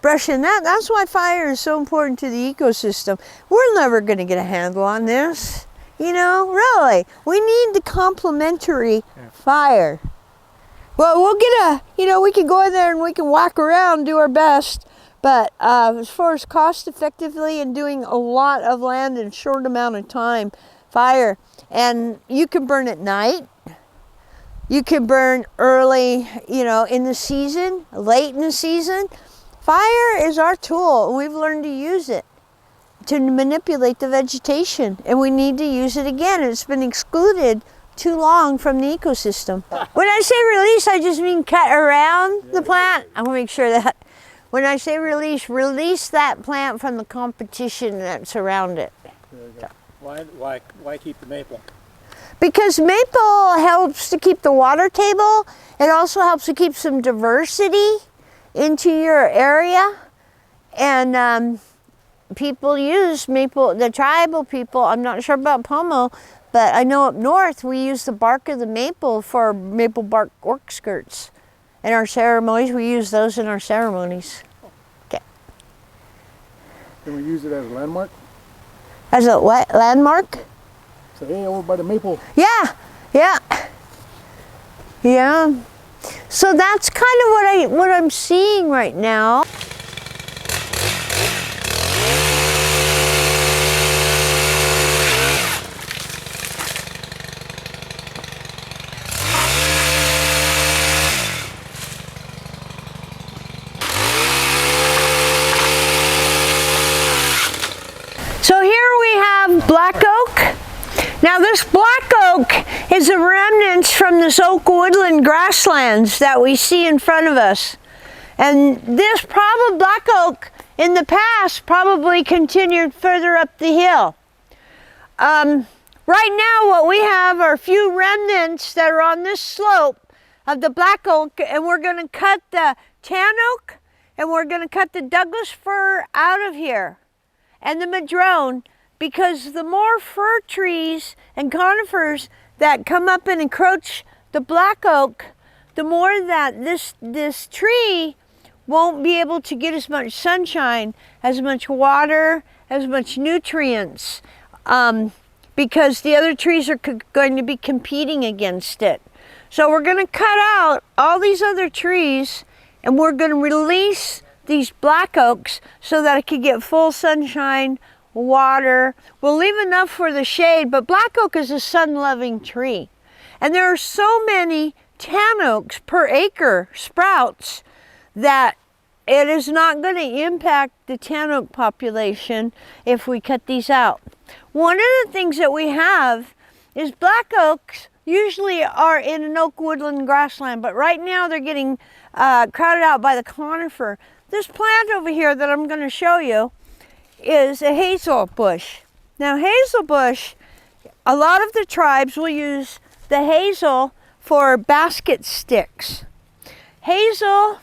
brushing that. That's why fire is so important to the ecosystem. We're never going to get a handle on this. Really. We need the complementary fire. Well, we'll get we can go in there and we can walk around and do our best. But as far as cost effectively and doing a lot of land in a short amount of time, fire. And you can burn at night. You can burn early, in the season, late in the season. Fire is our tool. We've learned to use it to manipulate the vegetation. And we need to use it again. It's been excluded too long from the ecosystem. When I say release, I just mean cut around the plant. I want to make sure that when I say release that plant from the competition that's around it. There you go. Why keep the maple? Because maple helps to keep the water table. It also helps to keep some diversity into your area. And people use maple, the tribal people, I'm not sure about pomo, but I know up north we use the bark of the maple for maple bark work skirts. In our ceremonies, we use those in our ceremonies. Okay. Can we use it as a landmark? As a what? Landmark? So, hey, over by the maple. Yeah. So that's kind of what I'm seeing right now. So here we have black oak. Now this black oak is a remnant from this oak woodland grasslands that we see in front of us. And this black oak in the past probably continued further up the hill. Right now what we have are a few remnants that are on this slope of the black oak, and we're going to cut the tan oak, and we're going to cut the Douglas fir out of here, and the madrone, because the more fir trees and conifers that come up and encroach the black oak, the more that this tree won't be able to get as much sunshine, as much water, as much nutrients, because the other trees are going to be competing against it. So we're going to cut out all these other trees, and we're going to release these black oaks so that it can get full sunshine, water. We'll leave enough for the shade, but black oak is a sun-loving tree. And there are so many tan oaks per acre sprouts that it is not going to impact the tan oak population if we cut these out. One of the things that we have is black oaks usually are in an oak woodland grassland, but right now they're getting crowded out by the conifer. This plant over here that I'm going to show you is a hazel bush. Now hazel bush, a lot of the tribes will use the hazel for basket sticks. Hazel,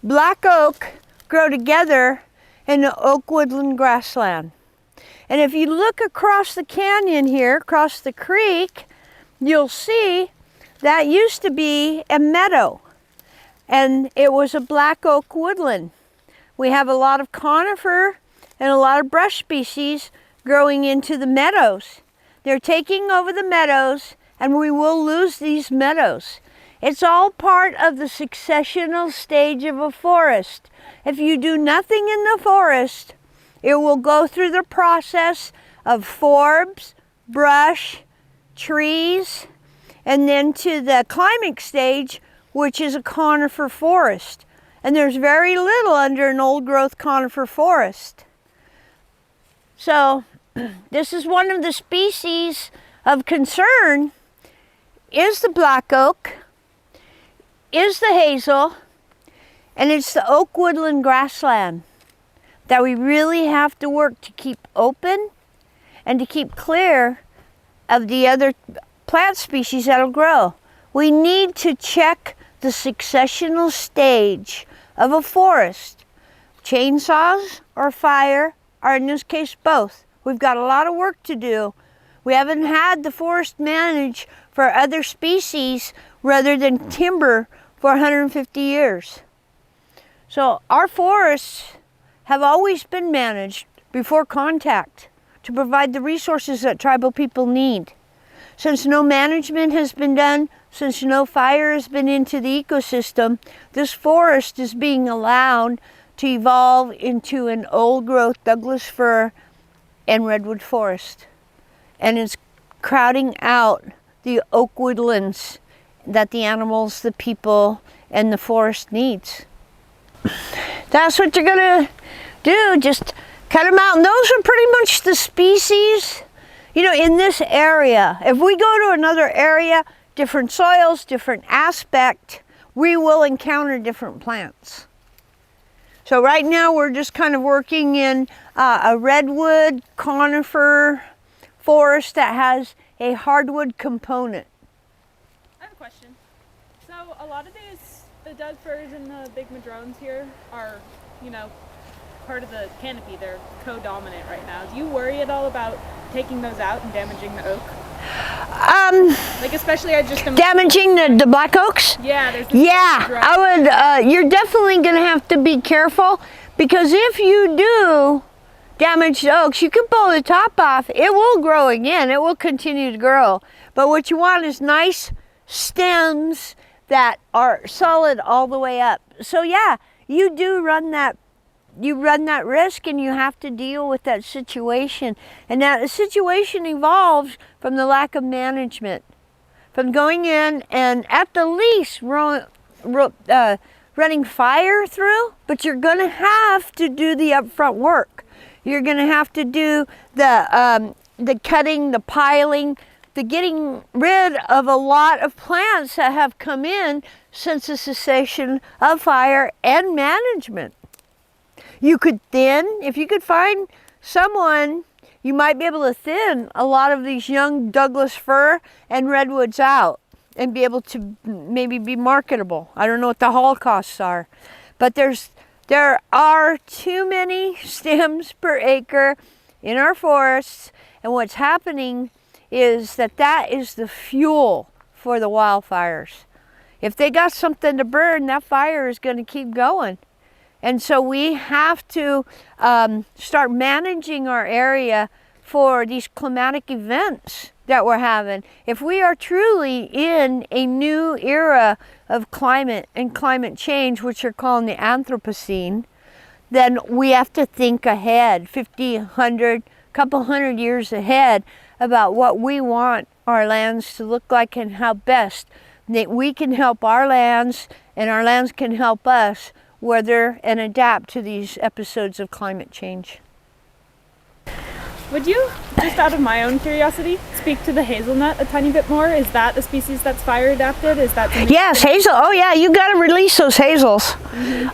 black oak grow together in the oak woodland grassland. And if you look across the canyon here, across the creek, you'll see that used to be a meadow, and it was a black oak woodland. We have a lot of conifer and a lot of brush species growing into the meadows. They're taking over the meadows, and we will lose these meadows. It's all part of the successional stage of a forest. If you do nothing in the forest, it will go through the process of forbs, brush, trees, and then to the climax stage, which is a conifer forest. And there's very little under an old growth conifer forest. So this is one of the species of concern, is the black oak, is the hazel, and it's the oak woodland grassland that we really have to work to keep open and to keep clear of the other plant species that'll grow. We need to check the successional stage of a forest. Chainsaws or fire, or in this case both. We've got a lot of work to do. We haven't had the forest managed for other species rather than timber for 150 years. So our forests have always been managed before contact to provide the resources that tribal people need. Since no management has been done, since no fire has been into the ecosystem, this forest is being allowed to evolve into an old growth Douglas fir and redwood forest. And it's crowding out the oak woodlands that the animals, the people, and the forest needs. That's what you're gonna do, just cut them out. And those are pretty much the species, you know, in this area. If we go to another area, different soils, different aspect, we will encounter different plants. So right now we're just kind of working in a redwood conifer forest that has a hardwood component. I have a question. So a lot of the Doug firs and the big madrones here are, you know, part of the canopy. They're co-dominant right now. Do you worry at all about taking those out and damaging the oak? Like especially I just damaging the black oaks? Yeah, there's I would, you're definitely gonna have to be careful, because if you do damage the oaks, you can pull the top off. It will grow again, it will continue to grow. But what you want is nice stems that are solid all the way up. So yeah, you do run that risk, and you have to deal with that situation. And that situation evolves from the lack of management, from going in and at the least running fire through, but you're going to have to do the upfront work. You're going to have to do the cutting, the piling, the getting rid of a lot of plants that have come in since the cessation of fire and management. You could thin, if you could find someone, you might be able to thin a lot of these young Douglas fir and redwoods out. and be able to maybe be marketable. I don't know what the haul costs are, but there are too many stems per acre in our forests, and what's happening is that is the fuel for the wildfires. If they got something to burn, that fire is going to keep going. And so we have to start managing our area for these climatic events that we're having. If we are truly in a new era of climate and climate change, which are called the Anthropocene, then we have to think ahead, 50, 100, couple hundred years ahead, about what we want our lands to look like and how best that we can help our lands and our lands can help us weather and adapt to these episodes of climate change. Would you, just out of my own curiosity, speak to the hazelnut a tiny bit more? Is that a species that's fire adapted? Is that something? Yes, hazel. Oh yeah, you got to release those hazels.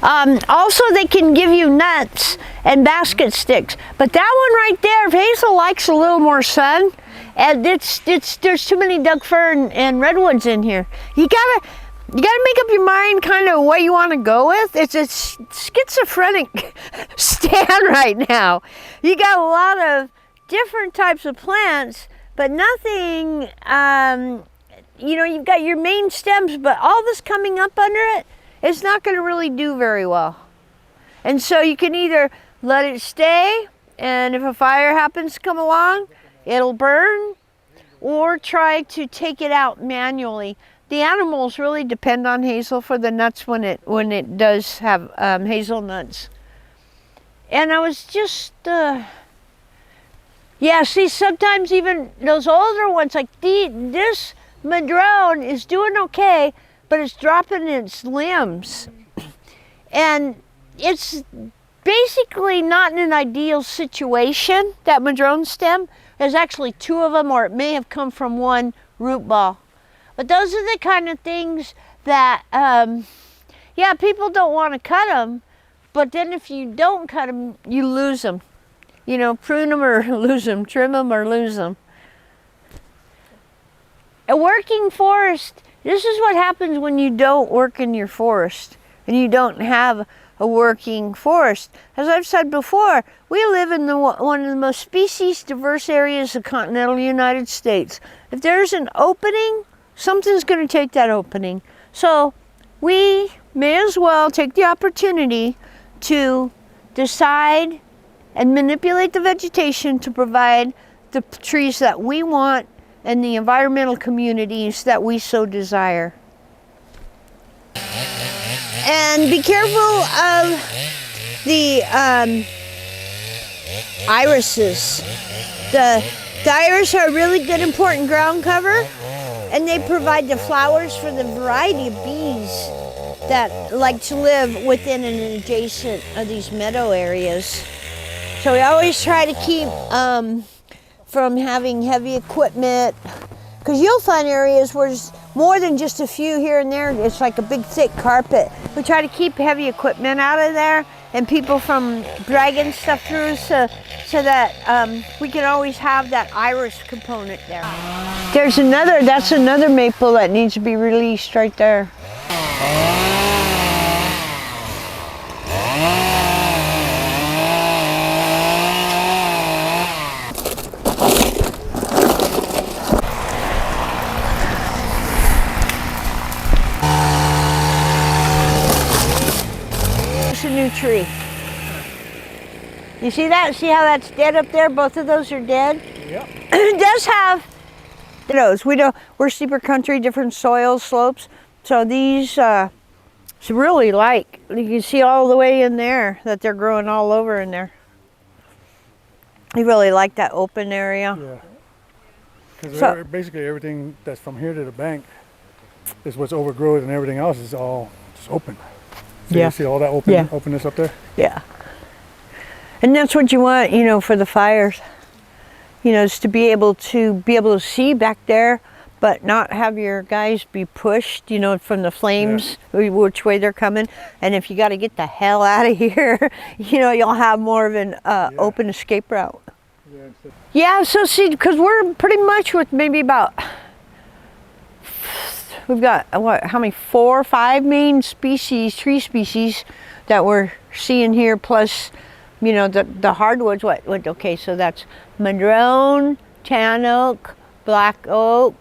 Also, they can give you nuts and basket sticks. But that one right there, if hazel likes a little more sun, and there's too many Doug fir and redwoods in here. You gotta make up your mind kind of what you want to go with. It's a schizophrenic stand right now. You got a lot of different types of plants, but nothing, you've got your main stems, but all this coming up under it, it's not going to really do very well. And so you can either let it stay, and if a fire happens to come along, it'll burn, or try to take it out manually. The animals really depend on hazel for the nuts when it does have hazelnuts. And I was just, see, sometimes even those older ones, like this Madrone is doing okay, but it's dropping its limbs. And it's basically not in an ideal situation, that Madrone stem. There's actually two of them, or it may have come from one root ball. But those are the kind of things that, people don't want to cut them, but then if you don't cut them, you lose them. Prune them or lose them, trim them or lose them. A working forest, this is what happens when you don't work in your forest and you don't have a working forest. As I've said before, we live in one of the most species diverse areas of continental United States. If there's an opening, something's going to take that opening. So we may as well take the opportunity to decide and manipulate the vegetation to provide the trees that we want and the environmental communities that we so desire. And be careful of the irises. The iris are a really good important ground cover, and they provide the flowers for the variety of bees that like to live within and adjacent of these meadow areas. So we always try to keep from having heavy equipment, because you'll find areas where there's more than just a few here and there. It's like a big thick carpet. We try to keep heavy equipment out of there and people from dragging stuff through so that we can always have that iris component there. That's another maple that needs to be released right there. A new tree. You see that? See how that's dead up there? Both of those are dead. Yep. It does have those. We're steeper country, different soils, slopes. So these it's really you can see all the way in there that they're growing all over in there. You really like that open area. Yeah. Because basically everything that's from here to the bank is what's overgrown, and everything else is all just open. So you see all that openness up there? Yeah. And that's what you want, for the fires. Is to be able to see back there, but not have your guys be pushed, from the flames, which way they're coming. And if you got to get the hell out of here, you'll have more of an open escape route. Yeah, so see, because we're pretty much with maybe about we've got what? How many? 4 or 5 main species, tree species that we're seeing here. Plus, you know, the hardwoods. What? Okay, so that's Madrone, tan oak, black oak,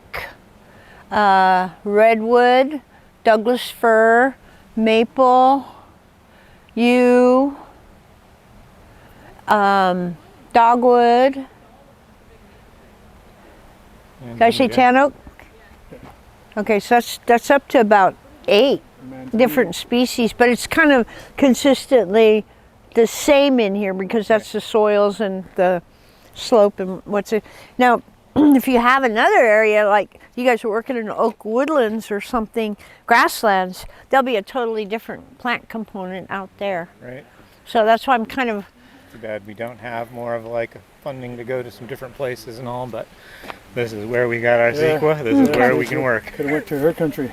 redwood, Douglas fir, maple, yew, dogwood. Did I say tan oak? Okay, so that's up to about 8 different species, but it's kind of consistently the same in here because that's the soils and the slope and what's it. Now, if you have another area, like you guys are working in oak woodlands or something, grasslands, there'll be a totally different plant component out there. Right. So that's why I'm kind of... Too bad we don't have more of like funding to go to some different places and all, but this is where we got our sequoia. This is where we can work. Could have went to her country.